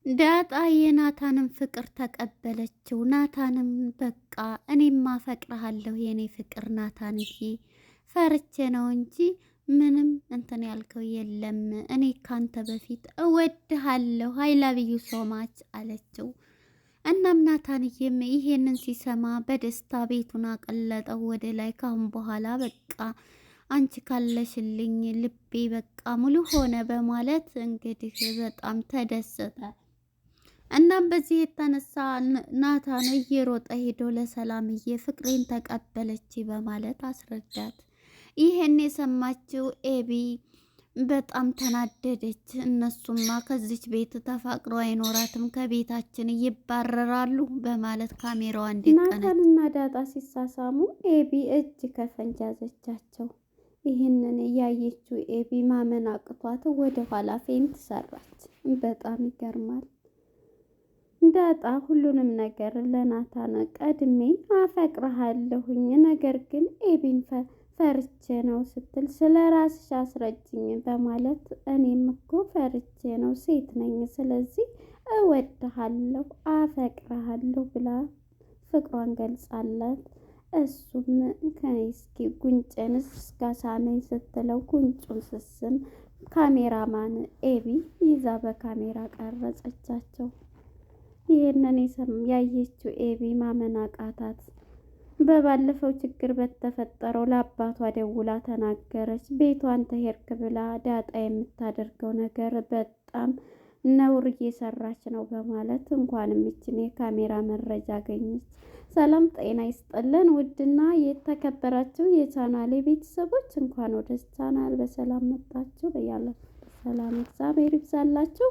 ዳጣ የናታንን ፍቅር ተቀበለችው። ናታንም በቃ እኔም አፈቅርሃለሁ የኔ ፍቅር ናታንዬ፣ ፈርቼ ነው እንጂ ምንም እንትን ያልከው የለም። እኔ ካንተ በፊት እወድሃለሁ አይላብዩ ሶማች አለችው። እናም ናታንዬም ይሄንን ሲሰማ በደስታ ቤቱን አቀለጠው ወደ ላይ። ካሁን በኋላ በቃ አንቺ ካለሽልኝ ልቤ በቃ ሙሉ ሆነ በማለት እንግዲህ በጣም ተደሰተ። እናም በዚህ የተነሳ ናታን እየሮጠ ሄዶ ለሰላምዬ ፍቅሬን ተቀበለች በማለት አስረዳት። ይሄን የሰማችው ኤቢ በጣም ተናደደች። እነሱማ ከዚች ቤት ተፋቅሮ አይኖራትም፣ ከቤታችን ይባረራሉ በማለት ካሜራዋ እንዲቀነች ናታንና ዳጣ ሲሳሳሙ ኤቢ እጅ ከፈንጅ ያዘቻቸው። ይህንን ያየችው ኤቢ ማመን አቅቷት ወደ ኋላ ፌንት ሰራች። በጣም ይገርማል። ዳጣ ሁሉንም ነገር ለናታን ቀድሜ አፈቅርሃለሁኝ ነገር ግን ኤቢን ፈርቼ ነው ስትል ስለ ራስሽ አስረጅኝ በማለት እኔም እኮ ፈርቼ ነው ሴት ነኝ፣ ስለዚህ እወድሃለሁ አፈቅርሃለሁ ብላ ፍቅሯን ገልጻለት እሱም ከእስኪ ጉንጭን እስካሳመኝ ስትለው ጉንጩን ስስም ካሜራማን ኤቢ ይዛ በካሜራ ቀረጸቻቸው። ይህንን ያየችው ኤቢ ማመን አቃታት። በባለፈው ችግር በተፈጠረው ለአባቷ ደውላ ተናገረች። ቤቷን ተሄድክ ብላ ዳጣ የምታደርገው ነገር በጣም ነውር እየሰራች ነው በማለት እንኳንም ይችን የካሜራ መረጃ አገኘች። ሰላም ጤና ይስጥልን ውድና የተከበራችሁ የቻናሌ ቤተሰቦች እንኳን ወደ ቻናል በሰላም መጣችሁ። በያላችሁበት ሰላም እግዚአብሔር ይብዛላችሁ።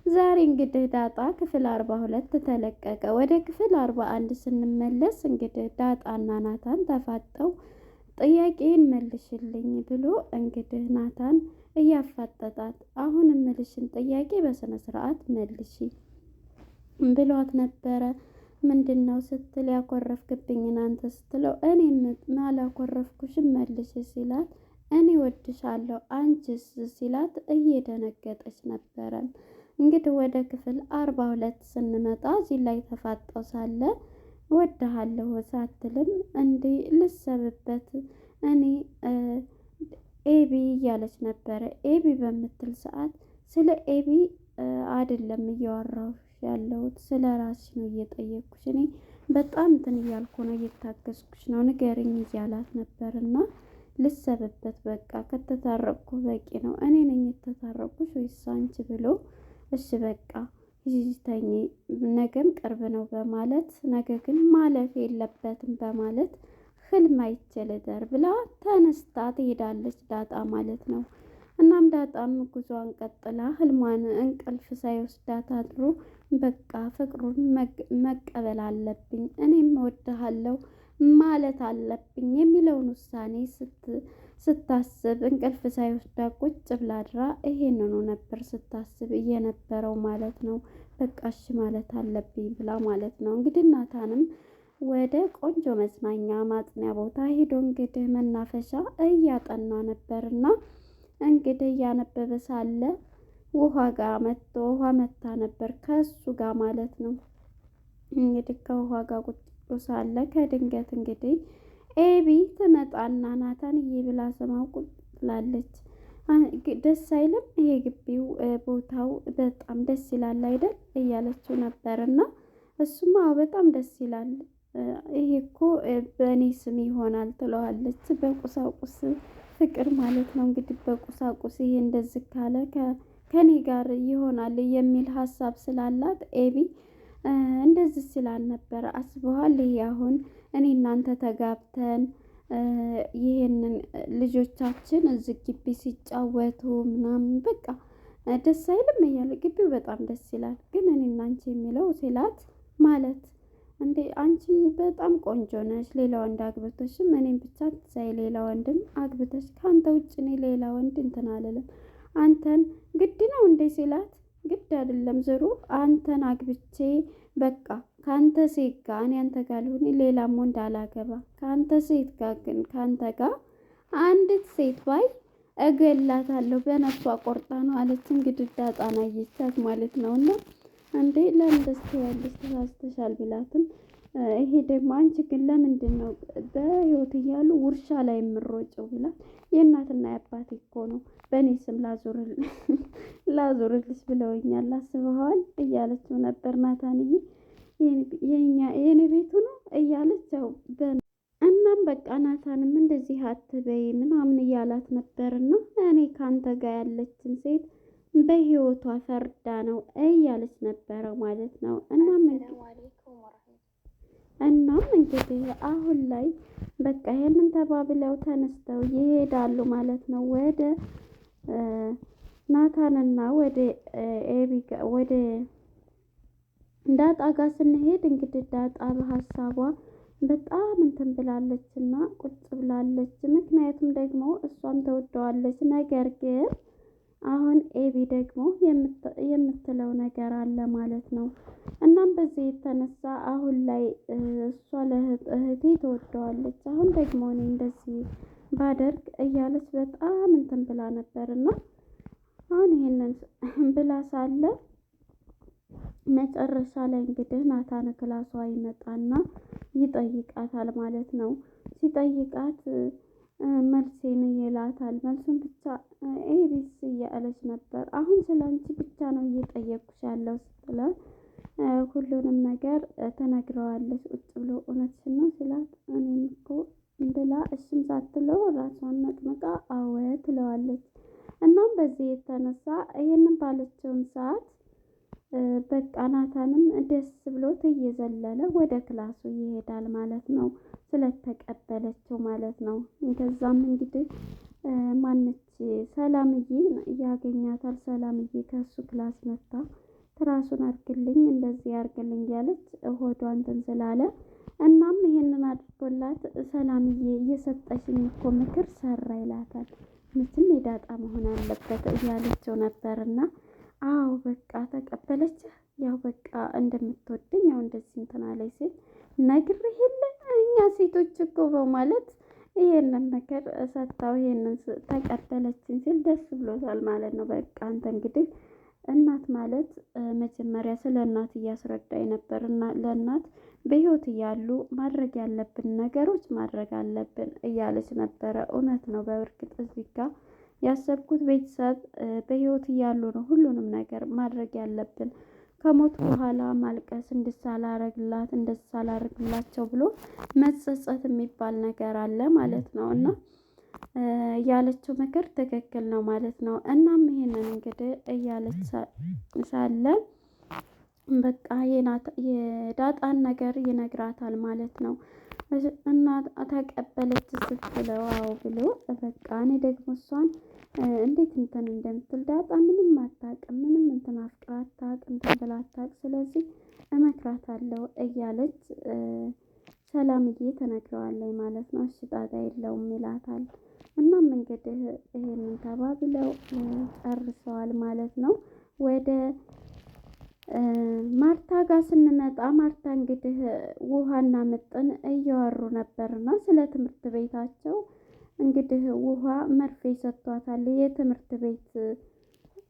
ዛሬ እንግዲህ ዳጣ ክፍል 42 ተለቀቀ። ወደ ክፍል 41 ስንመለስ እንግዲህ ዳጣና ናታን ተፋጠው ጥያቄን መልሽልኝ ብሎ እንግዲህ ናታን እያፋጠጣት አሁን እምልሽን ጥያቄ በስነ ስርዓት መልሺ ብሏት ነበረ። ምንድነው ስትል ያኮረፍክብኝን አንተ ስትለው እኔ ማላኮረፍኩሽም መልሽ ሲላት እኔ ወድሻለሁ አንቺስ ሲላት እየደነገጠች ነበረ። እንግዲህ ወደ ክፍል 42 ስንመጣ እዚህ ላይ ተፋጠው ሳለ ወድሃለሁ ሳትልም እንዴ ልሰብበት እኔ ኤቢ እያለች ነበረ። ኤቢ በምትል ሰዓት ስለ ኤቢ አይደለም እያወራሁ ያለሁት ስለ ራስሽ ነው እየጠየቅኩሽ፣ እኔ በጣም እንትን እያልኩ ነው እየታገስኩሽ ነው ንገርኝ እያላት ነበርና ልሰብበት በቃ ከተታረቅኩ በቂ ነው፣ እኔ ነኝ የተታረቅኩሽ ወይስ አንቺ ብሎ እሺ በቃ ይዝተኝ ነገም ቅርብ ነው በማለት ነገ ግን ማለፍ የለበትም በማለት ህልም አይቼ ልደር ብላ ተነስታ ትሄዳለች ዳጣ ማለት ነው። እናም ዳጣም ጉዟን ቀጥላ ህልሟን እንቅልፍ ሳይወስዳት አድሮ በቃ ፍቅሩን መቀበል አለብኝ እኔም እወድሃለሁ ማለት አለብኝ የሚለውን ውሳኔ ስታስብ እንቅልፍ ሳይወስዳ ቁጭ ብላ አድራ ይሄንኑ ነበር ስታስብ እየነበረው ማለት ነው። በቃ እሺ ማለት አለብኝ ብላ ማለት ነው። እንግዲህ ናታንም ወደ ቆንጆ መዝናኛ ማጥኛ ቦታ ሄዶ እንግዲህ መናፈሻ እያጠና ነበርና እንግዲህ እያነበበ ሳለ ውሃ ጋር መጥቶ ውሃ መታ ነበር ከሱ ጋር ማለት ነው። እንግዲህ ከውሃ ጋር ቁጭ ሳለ ከድንገት እንግዲህ ኤቢ ትመጣና ናታን ብላ ስማው ቁጭ ትላለች። ደስ አይልም ይሄ ግቢው ቦታው በጣም ደስ ይላል አይደል እያለችው ነበርና እሱማ በጣም ደስ ይላል ይሄ እኮ በእኔ ስም ይሆናል ትለዋለች። በቁሳቁስ ፍቅር ማለት ነው እንግዲህ በቁሳቁስ ይሄ እንደዚህ ካለ ከኔ ጋር ይሆናል የሚል ሀሳብ ስላላት ኤቢ እንደዚህ ስላል ነበር አስበዋል። ይሄ አሁን እኔ እናንተ ተጋብተን ይሄንን ልጆቻችን እዚህ ግቢ ሲጫወቱ ምናምን በቃ ደስ አይልም እያለ ግቢው በጣም ደስ ይላል፣ ግን እኔ እናንቺ የሚለው ሲላት ማለት እንዴ አንቺን በጣም ቆንጆ ነሽ፣ ሌላ ወንድ አግብተሽም እኔም ብቻ ትሳይ ሌላ ወንድም አግብተሽ ከአንተ ውጭ እኔ ሌላ ወንድ እንትን አልልም፣ አንተን ግድ ነው እንዴ ሲላት ግድ አይደለም ዝሩ አንተን አግብቼ በቃ ካንተ ሴት ጋር እኔ አንተ ጋር ልሁን ሌላም ወንድ አላገባ ካንተ ሴት ጋር ግን ካንተ ጋር አንዲት ሴት ባይ እገላታለሁ በነፍሷ ቆርጣ ነው አለች። እንግዲህ ዳጣን አየቻት ማለት ነውና እንዴ ለምን ደስ ያለሽ ተሳስተሻል ቢላትም ይሄ ደግሞ አንቺ ግን ለምንድን ነው በህይወት እያሉ ውርሻ ላይ የምሮጨው ቢላት የእናትና የአባቴ እኮ ነው በእኔ ስም ላዞርልሽ ብለውኛል አስበኸዋል እያለችው ነበር ናታንዬ። የኔ ቤቱ ነው እያለች ያው እናም በቃ ናታንም እንደዚህ አትበይ ምናምን እያላት ነበርና እኔ ካንተ ጋር ያለችን ሴት በህይወቷ ፈርዳ ነው እያለች ነበረ ማለት ነው። እናም እንግዲህ አሁን ላይ በቃ ይሄንን ተባብለው ተነስተው ይሄዳሉ ማለት ነው ወደ ናታንና ወደ ዳጣ ጋር ስንሄድ እንግዲህ ዳጣ በሀሳቧ በጣም እንትን ብላለች እና ቁጭ ብላለች። ምክንያቱም ደግሞ እሷም ተወደዋለች። ነገር ግን አሁን ኤቢ ደግሞ የምትለው ነገር አለ ማለት ነው። እናም በዚህ የተነሳ አሁን ላይ እሷ ለእህቴ ተወደዋለች፣ አሁን ደግሞ እኔ እንደዚህ ባደርግ እያለች በጣም እንትን ብላ ነበር እና አሁን ይሄንን ብላ ሳለ መጨረሻ ላይ እንግዲህ ናታን ክላሷ ይመጣና ይጠይቃታል ማለት ነው። ሲጠይቃት መልሴን ይላታል። መልሱን ብቻ ኤቢስ እያለች ነበር። አሁን ስለ አንቺ ብቻ ነው እየጠየቅኩሽ ያለው ስትላት ሁሉንም ነገር ተነግረዋለች። ቁጭ ብሎ እውነትሽን ነው ሲላት እኔም እኮ ብላ እሱም ሳትለው ራሷን ነቅንቃ አወ ትለዋለች። እናም በዚህ የተነሳ ይህንን ባለችውን ሰዓት በቃ ናታንም ደስ ብሎት እየዘለለ ወደ ክላሱ ይሄዳል ማለት ነው፣ ስለተቀበለችው ማለት ነው። ከዛም እንግዲህ ማነች ሰላምዬ ያገኛታል። ሰላምዬ ከሱ ክላስ መታ ትራሱን አርግልኝ እንደዚህ አርግልኝ ያለች ሆዷ እንትን ስላለ እናም ይሄንን አድርጎላት ሰላምዬ እየሰጠሽኝ እኮ ምክር ሰራ ይላታል። ምንም የዳጣ መሆን አለበት እያለችው ነበርና አዎ በቃ ተቀበለች። ያው በቃ እንደምትወደኝ ያው እንደዚህ እንትን አለኝ ሲል ነግሬህ የለ እኛ ሴቶች እኮ በማለት ይሄንን ነገር ሰጥታው ይሄንን ተቀበለችን ሲል ደስ ብሎታል ማለት ነው። በቃ አንተ እንግዲህ እናት ማለት መጀመሪያ ስለ እናት እያስረዳኝ ነበር እና ለእናት በህይወት እያሉ ማድረግ ያለብን ነገሮች ማድረግ አለብን እያለች ነበረ። እውነት ነው። በእርግጥ እዚህ ጋር ያሰብኩት ቤተሰብ በህይወት እያሉ ነው ሁሉንም ነገር ማድረግ ያለብን። ከሞት በኋላ ማልቀስ እንድሳላረግላቸው ብሎ መጸጸት የሚባል ነገር አለ ማለት ነው። እና ያለችው ምክር ትክክል ነው ማለት ነው። እናም ይሄንን እንግዲህ እያለች ሳለ በቃ የዳጣን ነገር ይነግራታል ማለት ነው። እና ተቀበለች ስትለው አዎ ብሎ በቃ እኔ ደግሞ እሷን እንዴት እንትን እንደምትል ዳጣ ምንም አታውቅም፣ ምንም እንትን አፍቅራ አታውቅም፣ እንትን ብላ አታውቅም፣ ስለዚህ እመክራታለሁ እያለች ሰላምዬ ተነግረዋለች ማለት ነው። እሺ ጣጣ የለውም ይላታል። እናም እንግዲህ ይሄንን ተባብለው ጨርሰዋል ማለት ነው። ወደ ማርታ ጋር ስንመጣ ማርታ እንግዲህ ውሃና ምጥን እያወሩ ነበርና ስለ ትምህርት ቤታቸው እንግዲህ ውሃ መርፌ ሰጥቷታል። የትምህርት ቤት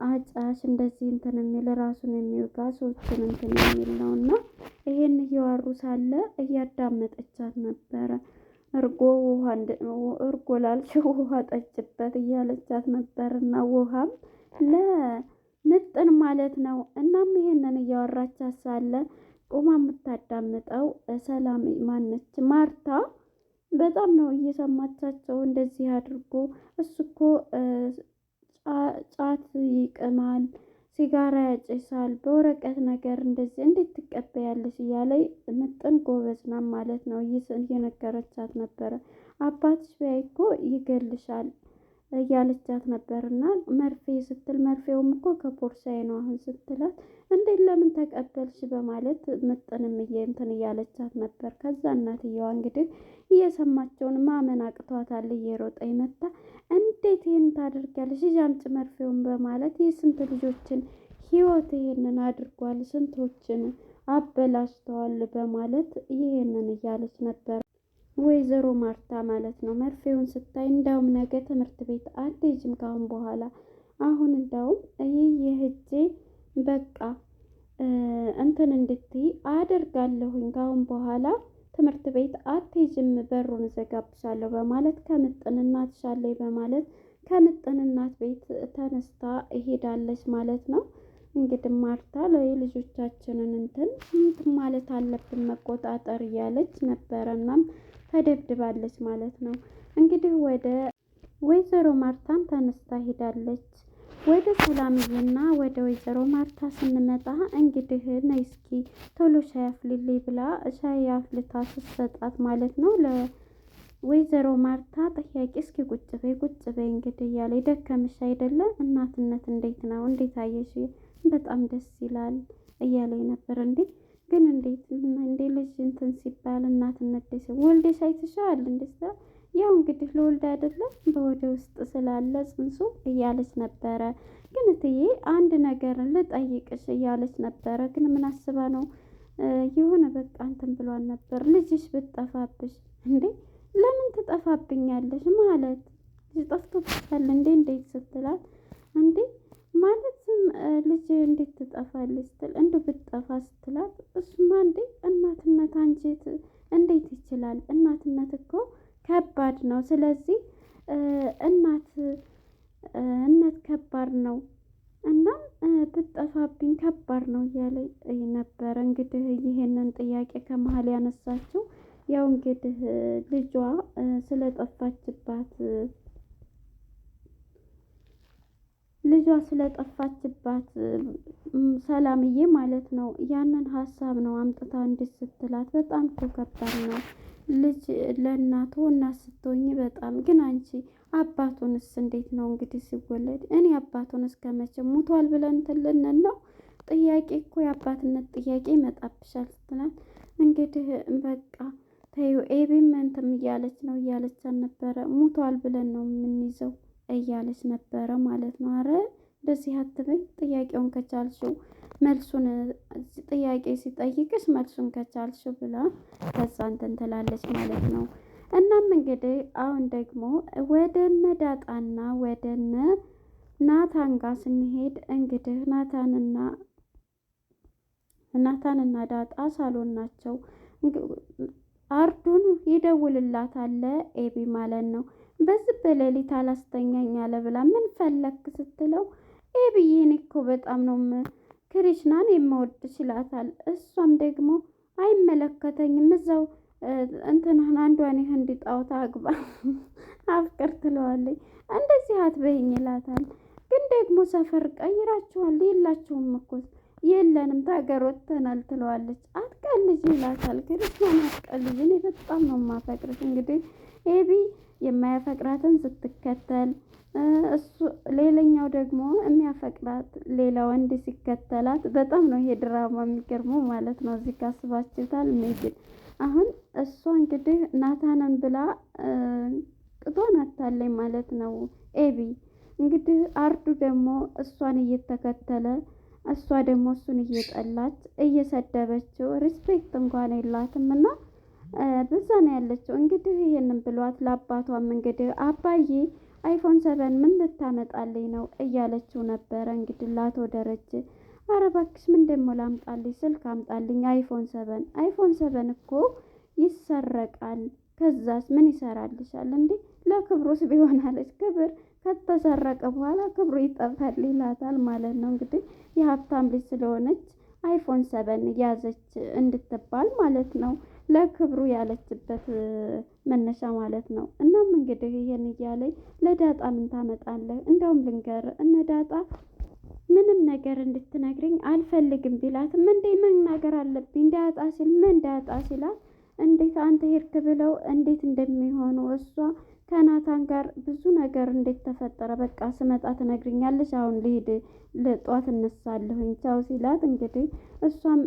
አጫሽ እንደዚህ እንትን የሚል ራሱን የሚወጋ ሰዎችን እንትን የሚል ነው እና ይሄን እያወሩ ሳለ እያዳመጠቻት ነበረ። እርጎ ላልሽው ውሃ ጠጭበት እያለቻት ነበርና ውሃም ለምጥን ማለት ነው። እናም ይሄንን እያወራቻት ሳለ ቁማ የምታዳምጠው ሰላም ማነች ማርታ በጣም ነው እየሰማቻቸው። እንደዚህ አድርጎ እሱ እኮ ጫት ይቅማል፣ ሲጋራ ያጭሳል፣ በወረቀት ነገር እንደዚህ እንዴት ትቀበያለሽ እያለኝ ምጥን ጎበዝ ናት ማለት ነው እየነገረቻት ነበረ። አባትሽ ቢያይ እኮ ይገልሻል እያለቻት ነበርና መርፌ ስትል መርፌውም እኮ ከፖርሳዬ ነው አሁን ስትላት እንዴት ለምን ተቀበልሽ በማለት ምጥንም እንትን እያለቻት ነበር። ከዛ እናትየዋ እንግዲህ እየሰማቸውን ማመን አቅቷታል። እየሮጠች መታ እንዴት ይሄን ታደርጊያለሽ ሂጂ አምጪ መርፌውን በማለት የስንት ልጆችን ህይወት ይሄንን አድርጓል፣ ስንቶችን አበላሽተዋል በማለት ይሄንን እያለች ነበር ወይዘሮ ማርታ ማለት ነው። መርፌውን ስታይ እንዳውም ነገ ትምህርት ቤት አትሄጂም ካሁን በኋላ አሁን እንዳውም ይህ የህጄ በቃ እንትን እንድትይ አደርጋለሁኝ። ካሁን በኋላ ትምህርት ቤት አትሄጂም፣ በሩን እዘጋብሻለሁ በማለት ከምጥን እናትሽ አለኝ በማለት ከምጥን እናት ቤት ተነስታ ሄዳለች ማለት ነው። እንግዲህ ማርታ ልጆቻችንን እንትን ማለት አለብን መቆጣጠር እያለች ነበረ። እናም ተደብድባለች ማለት ነው። እንግዲህ ወደ ወይዘሮ ማርታም ተነስታ ሄዳለች። ወደ ሰላምዬና ወደ ወይዘሮ ማርታ ስንመጣ እንግዲህ ነይ እስኪ ቶሎ ሻይ አፍሊልኝ ብላ ሻይ አፍልታ ስትሰጣት ማለት ነው ለወይዘሮ ማርታ ጥያቄ እስኪ ቁጭ በይ እንግዲህ እያለ ደከምሽ አይደለ? እናትነት እንዴት ነው? እንዴት አየሽ? በጣም ደስ ይላል እያለ ነበር። እንዴ ግን እንዴ ልጅ እንትን ሲባል እናትነት ደስ ወልደሽ አይተሽዋል እንዴ? ያው እንግዲህ ለወልድ አይደለም በወደ ውስጥ ስላለ ጽንሱ እያለች ነበረ። ግን እትዬ አንድ ነገር ልጠይቅሽ እያለች ነበረ። ግን ምን አስባ ነው? የሆነ በቃ እንትን ብሏን ነበር። ልጅሽ ብትጠፋብሽ እንዴ? ለምን ትጠፋብኛለሽ? ማለት ጠፍቶብሻል እንዴ? እንዴት ስትላት እንዴ ማለትም ልጅ እንዴት ትጠፋለች ስትል እንዱ ብትጠፋ ስትላት እሱማ እንዴ እናትነት አንጀት እንዴት ይችላል? እናትነት እኮ ከባድ ነው። ስለዚህ እናት ከባድ ነው። እናም ብትጠፋብኝ ከባድ ነው እያለ ነበረ። እንግዲህ ይሄንን ጥያቄ ከመሀል ያነሳችው ያው እንግዲህ ልጇ ስለጠፋችባት ሰላምዬ ማለት ነው። ያንን ሀሳብ ነው አምጥታ እንዴት ስትላት በጣም እኮ ከባድ ነው ልጅ ለእናቱ እናት ስትሆኝ በጣም ግን አንቺ አባቱንስ እንዴት ነው እንግዲህ ሲወለድ እኔ አባቱን እስከ መቼ ሙቷል ብለን ትልንን ነው ጥያቄ እኮ የአባትነት ጥያቄ ይመጣብሻል ስትላት እንግዲህ በቃ ተዩ ኤቢም እንትም እያለች ነበረ ሙቷል ብለን ነው የምንይዘው እያለች ነበረ ማለት ነው። አረ እንደዚህ አትበይ፣ ጥያቄውን ከቻልሽው መልሱን ጥያቄ ሲጠይቅሽ መልሱን ከቻልሽው ብላ ከዛ እንትን ትላለች ማለት ነው። እናም እንግዲህ አሁን ደግሞ ወደነ ዳጣና ወደነ ናታን ጋር ስንሄድ እንግዲህ ናታንና ዳጣ ሳሎን ናቸው። አርዱን ይደውልላታል ኤቢ ማለት ነው። በዚህ በሌሊት አላስተኛኝ አለ ብላ ምን ፈለክ ስትለው ኤቢዬ እኔ እኮ በጣም ነው ክሪሽናን የምወድሽ ይላታል። እሷም ደግሞ አይመለከተኝም እዛው እንትናን አንዷን የህንድ ጣዖት አግባ አፍቅር ትለዋለች። እንደዚህ አትበይኝ ይላታል። ግን ደግሞ ሰፈር ቀይራችኋል የላችሁም እኮ የለንም ታገር ወጥተናል ትለዋለች። አትቀልጂ ይላታል። ክሪሽናን አትቀልጂ እኔ በጣም ነው የማፈቅርሽ። እንግዲህ ኤቢ የማያፈቅራትን ስትከተል እሱ ሌላኛው ደግሞ የሚያፈቅራት ሌላ ወንድ ሲከተላት በጣም ነው ይሄ ድራማ የሚገርመው ማለት ነው። እዚህ ጋር አስባችሁታል? ሜጅን አሁን እሷ እንግዲህ ናታንን ብላ ቅጧን አታለኝ ማለት ነው። ኤቢ እንግዲህ አርዱ ደግሞ እሷን እየተከተለ እሷ ደግሞ እሱን እየጠላች እየሰደበችው ሪስፔክት እንኳን የላትም እና በዛ ነው ያለችው። እንግዲህ ይሄንን ብሏት ለአባቷም እንግዲህ አባዬ አይፎን 7 ምን ልታመጣልኝ ነው እያለችው ነበረ። እንግዲህ ላቶ ደረጀ ኧረ እባክሽ ምን ደግሞ ላምጣልኝ? ስልክ አምጣልኝ አይፎን 7 እኮ ይሰረቃል። ከዛስ ምን ይሰራልሻል እንዴ? ለክብሩስ ቢሆን አለች። ክብር ከተሰረቀ በኋላ ክብሩ ይጠፋል ይላታል ማለት ነው። እንግዲህ የሀብታም ልጅ ስለሆነች አይፎን 7 ያዘች እንድትባል ማለት ነው። ለክብሩ ያለችበት መነሻ ማለት ነው። እናም እንግዲህ ይሄን እያለኝ ለዳጣ ምን ታመጣለህ? እንደውም ልንገር እነ ዳጣ ምንም ነገር እንድትነግርኝ አልፈልግም ቢላትም እንዴ ምን ነገር አለብኝ ዳጣ ሲል ምን ዳጣ ሲላት እንዴት አንተ ሄድክ ብለው እንዴት እንደሚሆኑ እሷ ከናታን ጋር ብዙ ነገር እንዴት ተፈጠረ በቃ ስመጣ ትነግርኛለች። አሁን ልሂድ ለጧት እነሳለሁኝ ቻው ሲላት እንግዲህ እሷም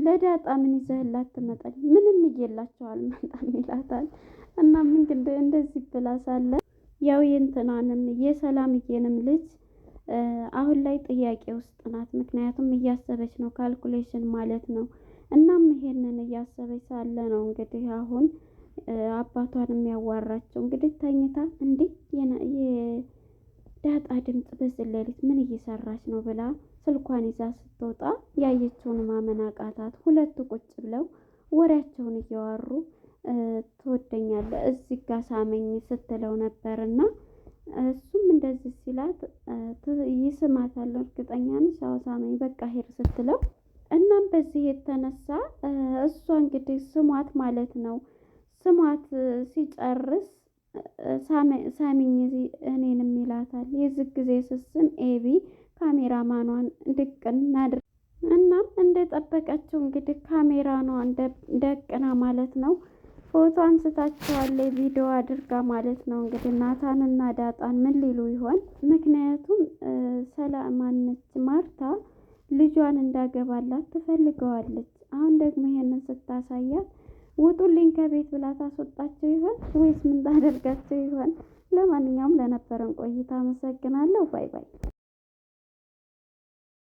ለዳጣ ምን ይዘህላት ትመጣል? ምንም ይዤላቸው አልመጣም ይላታል። እና ምን እንደዚህ ብላ ሳለ ያው የእንትናንም የሰላምዬንም ልጅ አሁን ላይ ጥያቄ ውስጥ ናት። ምክንያቱም እያሰበች ነው ካልኩሌሽን ማለት ነው። እናም ይሄንን እያሰበች ሳለ ነው እንግዲህ አሁን አባቷን የሚያዋራቸው እንግዲህ ተኝታ እንዴ የዳጣ ድምፅ በዚህ ሌሊት ምን እየሰራች ነው ብላ ስልኳን ይዛ ስትወጣ ያየችውን ማመን አቃታት። ሁለቱ ቁጭ ብለው ወሬያቸውን እያወሩ ትወደኛለህ እዚህ ጋ ሳመኝ ስትለው ነበርና እሱም እንደዚህ ሲላት ይስማታል። እርግጠኛ ነሽ? አዎ ሳመኝ በቃ ሄድ ስትለው እናም በዚህ የተነሳ እሷ እንግዲህ ስሟት ማለት ነው። ስሟት ሲጨርስ ሳሚኝ እኔንም ይላታል። የዚህ ጊዜ ስስም ኤቢ ካሜራማኗን ድቅን አድርጋ እናም እንደጠበቀችው እንግዲህ ካሜራኗን ደቅና ማለት ነው ፎቶ አንስታቸዋለች ቪዲዮ አድርጋ ማለት ነው። እንግዲህ ናታንና ዳጣን ምን ሊሉ ይሆን? ምክንያቱም ሰላማነች ማርታ ልጇን እንዳገባላት ትፈልገዋለች። አሁን ደግሞ ይሄንን ስታሳያት ውጡልኝ ከቤት ብላ ታስወጣቸው ይሆን ወይስ ምን ታደርጋቸው ይሆን? ለማንኛውም ለነበረን ቆይታ አመሰግናለሁ። ባይ ባይ።